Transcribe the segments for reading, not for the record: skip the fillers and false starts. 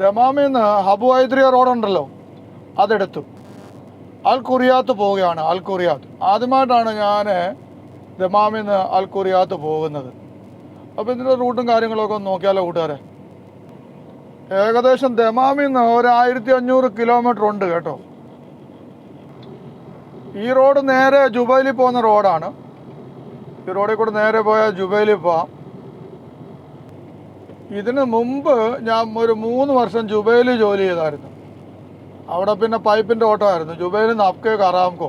ദമാമിൽ നിന്ന് ഹബു ഹൈദ്രിയ റോഡുണ്ടല്ലോ, അതെടുത്തു. അൽ കുറിയാത്ത് പോവുകയാണ്. അൽ കുറിയാത്ത് ആദ്യമായിട്ടാണ് ഞാൻ ദമാമിൽ നിന്ന് അൽ കുറിയാത്ത് പോകുന്നത്. അപ്പോൾ ഇതിൻ്റെ റൂട്ടും കാര്യങ്ങളൊക്കെ ഒന്ന് നോക്കിയാലോ കൂട്ടുകാരെ. ഏകദേശം ദമാമിൽ നിന്ന് 1500 കിലോമീറ്റർ ഉണ്ട് കേട്ടോ. ഈ റോഡ് നേരെ ജുബൈലിൽ പോകുന്ന റോഡാണ്. ഈ റോഡിൽ കൂടെ നേരെ പോയാൽ ജുബൈലിൽ പോവാം. ഇതിന് മുമ്പ് ഞാൻ ഒരു 3 വർഷം ജുബൈലിൽ ജോലി ചെയ്തായിരുന്നു. അവിടെ പിന്നെ പൈപ്പിൻ്റെ ഓട്ടോ ആയിരുന്നു. ജുബൈലിൽ നിന്ന് അബ്കേക്ക് അറാംകോ.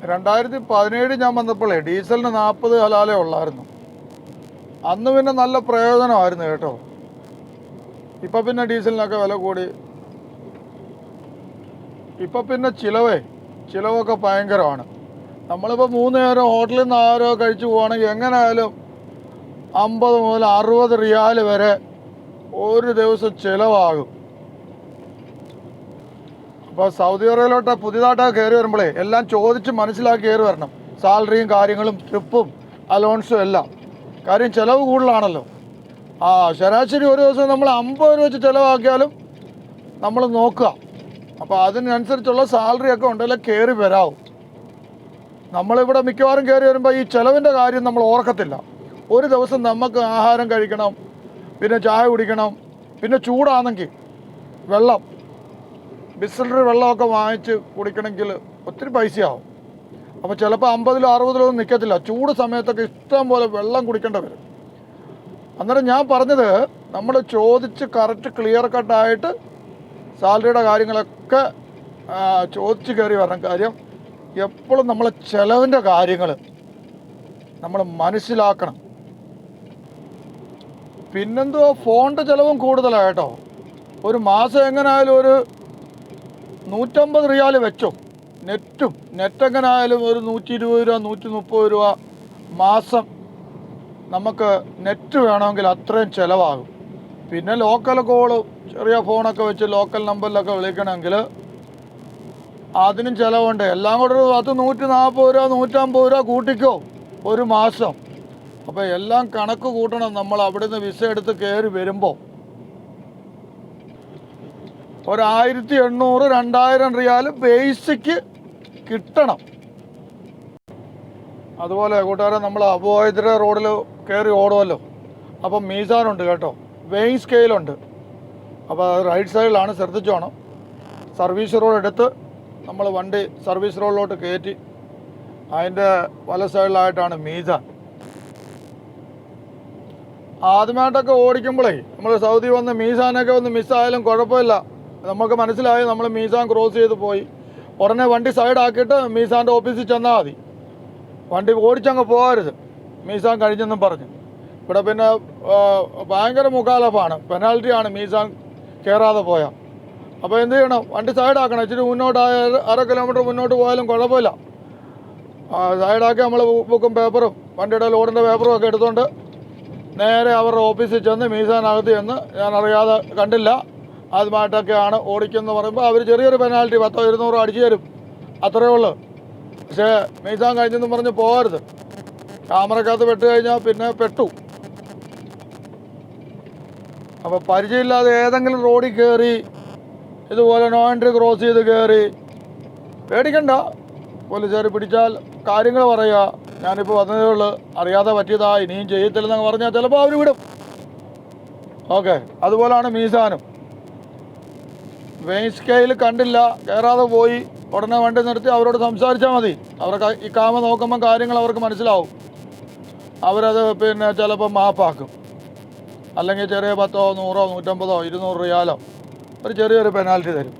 2017 ഞാൻ വന്നപ്പോഴേ ഡീസലിന് 40 ഹലാലേ ഉള്ളായിരുന്നു. അന്ന് പിന്നെ നല്ല പ്രയോജനമായിരുന്നു കേട്ടോ. ഇപ്പം പിന്നെ ഡീസലിനൊക്കെ വില കൂടി. ഇപ്പം പിന്നെ ചിലവൊക്കെ ഭയങ്കരമാണ്. നമ്മളിപ്പോൾ 3 നേരം ഹോട്ടലിൽ നിന്ന് ആരോ കഴിച്ചു പോവുകയാണെങ്കിൽ എങ്ങനെയായാലും 50 മുതൽ 60 റിയാൽ വരെ ഒരു ദിവസം ചിലവാകും. അപ്പോൾ സൗദി അറേബ്യയിലോട്ട് പുതിയതായിട്ടൊക്കെ കയറി വരുമ്പോഴേ എല്ലാം ചോദിച്ച് മനസ്സിലാക്കി കയറി വരണം. സാലറിയും കാര്യങ്ങളും ട്രിപ്പും അലോൺസും എല്ലാം. കാര്യം ചിലവ് കൂടുതലാണല്ലോ. ശരാശരി ഒരു ദിവസം നമ്മൾ 50 രൂപ വെച്ച് ചിലവാക്കിയാലും നമ്മൾ നോക്കുക. അപ്പോൾ അതിനനുസരിച്ചുള്ള സാലറിയൊക്കെ ഉണ്ടെങ്കിലേ കയറി വരാവും. നമ്മളിവിടെ മിക്കവാറും കയറി വരുമ്പോൾ ഈ ചിലവിൻ്റെ കാര്യം നമ്മൾ ഓർക്കത്തില്ല. ഒരു ദിവസം നമുക്ക് ആഹാരം കഴിക്കണം, പിന്നെ ചായ കുടിക്കണം, പിന്നെ ചൂടാണെങ്കിൽ വെള്ളം, ബിസ്ലറി വെള്ളമൊക്കെ വാങ്ങിച്ച് കുടിക്കണമെങ്കിൽ ഒത്തിരി പൈസയാവും. അപ്പോൾ ചിലപ്പോൾ 50-ലോ 60-ലോ ഒന്നും നിൽക്കത്തില്ല. ചൂട് സമയത്തൊക്കെ ഇഷ്ടം പോലെ വെള്ളം കുടിക്കേണ്ടി വരും. അന്നേരം ഞാൻ പറഞ്ഞത് നമ്മൾ ചോദിച്ച് കറക്റ്റ് ക്ലിയർ കട്ടായിട്ട് സാലറിയുടെ കാര്യങ്ങളൊക്കെ ചോദിച്ച് കയറി വരണം. കാര്യം എപ്പോഴും നമ്മളെ ചിലവിൻ്റെ കാര്യങ്ങൾ നമ്മൾ മനസ്സിലാക്കണം. പിന്നെന്തോ ഫോണിൻ്റെ ചിലവും കൂടുതലാണ് കേട്ടോ. ഒരു മാസം എങ്ങനെയായാലും ഒരു 150 റിയാൽ വെച്ചോ. നെറ്റ് എങ്ങനെയായാലും ഒരു 120 രൂപ 130 രൂപ മാസം നമുക്ക് നെറ്റ് വേണമെങ്കിൽ അത്രയും ചിലവാകും. പിന്നെ ലോക്കൽ കോള് ചെറിയ ഫോണൊക്കെ വെച്ച് ലോക്കൽ നമ്പറിലൊക്കെ വിളിക്കണമെങ്കിൽ അതിനും ചിലവുണ്ട്. എല്ലാം കൂടെ ഒരു 140 രൂപ 150 രൂപ കൂട്ടിക്കോ ഒരു മാസം. അപ്പോൾ എല്ലാം കണക്ക് കൂട്ടണം. നമ്മൾ അവിടെ നിന്ന് വിസ എടുത്ത് കയറി വരുമ്പോൾ ഒരു 1800-2000 റിയാൽ ബേസിക്ക് കിട്ടണം. അതുപോലെ കൂട്ടുകാരെ, നമ്മൾ അബു ഹൈദ്രിയ റോഡിൽ കയറി ഓടുമല്ലോ. അപ്പം മീസാനുണ്ട് കേട്ടോ, വെയിങ് സ്കെയിലുണ്ട്. അപ്പോൾ അത് റൈറ്റ് സൈഡിലാണ്, ശ്രദ്ധിച്ചോണം. സർവീസ് റോഡ് എടുത്ത് നമ്മൾ വണ്ടി സർവീസ് റോഡിലോട്ട് കയറ്റി അതിൻ്റെ വല സൈഡിലായിട്ടാണ് മീസാൻ. ആദ്യമായിട്ടൊക്കെ ഓടിക്കുമ്പോഴേ നമ്മൾ സൗദി വന്ന് മീസാനൊക്കെ ഒന്ന് മിസ്സായാലും കുഴപ്പമില്ല. നമുക്ക് മനസ്സിലായി നമ്മൾ മീസാൻ ക്രോസ് ചെയ്ത് പോയി. ഉടനെ വണ്ടി സൈഡാക്കിയിട്ട് മീസാൻ്റെ ഓഫീസിൽ ചെന്നാൽ മതി. വണ്ടി ഓടിച്ചങ്ങ് പോകരുത് മീസാൻ കഴിഞ്ഞെന്നും പറഞ്ഞ്. ഇവിടെ പിന്നെ ഭയങ്കര മുഖാലഫാണ്, പെനാൽറ്റിയാണ് മീസാൻ കയറാതെ പോയാൽ. അപ്പോൾ എന്ത് ചെയ്യണം, വണ്ടി സൈഡാക്കണം. ഇച്ചിരി മുന്നോട്ടായ 1/2 കിലോമീറ്റർ മുന്നോട്ട് പോയാലും കുഴപ്പമില്ല. സൈഡാക്കി നമ്മൾ ബുക്കും പേപ്പറും വണ്ടിയുടെ ലോഡിൻ്റെ പേപ്പറും ഒക്കെ എടുത്തുകൊണ്ട് നേരെ അവരുടെ ഓഫീസിൽ ചെന്ന് മീസാനകത്ത് ചെന്ന്, ഞാൻ അറിയാതെ കണ്ടില്ല ആദ്യമായിട്ടൊക്കെയാണ് ഓടിക്കുന്നത് പറയുമ്പോൾ അവർ ചെറിയൊരു പെനാൽറ്റി 100-200 അടിച്ചു തരും, അത്രയേ ഉള്ളൂ. പക്ഷേ മീസാൻ കഴിഞ്ഞെന്ന് പറഞ്ഞ് പോകരുത്. ക്യാമറക്കകത്ത് പെട്ട് കഴിഞ്ഞാൽ പിന്നെ പെട്ടു. അപ്പോൾ പരിചയമില്ലാതെ ഏതെങ്കിലും റോഡിൽ കയറി ഇതുപോലെ നോ എൻട്രി ക്രോസ് ചെയ്ത് കയറി പേടിക്കണ്ട. പോലീസുകാർ പിടിച്ചാൽ കാര്യങ്ങൾ പറയുക, ഞാനിപ്പോൾ വന്നതേ ഉള്ളൂ, അറിയാതെ പറ്റിയതാ, ഇനിയും ചെയ്യത്തില്ലെന്നൊക്കെ പറഞ്ഞാൽ ചിലപ്പോൾ അവർ വിടും. ഓക്കെ, അതുപോലെയാണ് മീസാനും. വെയിങ് സ്കെയിൽ കണ്ടില്ല, കയറാതെ പോയി, ഉടനെ വണ്ടി നിർത്തി അവരോട് സംസാരിച്ചാൽ മതി. അവർക്ക് ഈ കാമ നോക്കുമ്പോൾ കാര്യങ്ങൾ അവർക്ക് മനസ്സിലാവും. അവരത് പിന്നെ ചിലപ്പോൾ മാപ്പാക്കും. അല്ലെങ്കിൽ ചെറിയ 10-100-150-200 റിയാലോ ഒരു ചെറിയൊരു പെനാൽറ്റി തരും.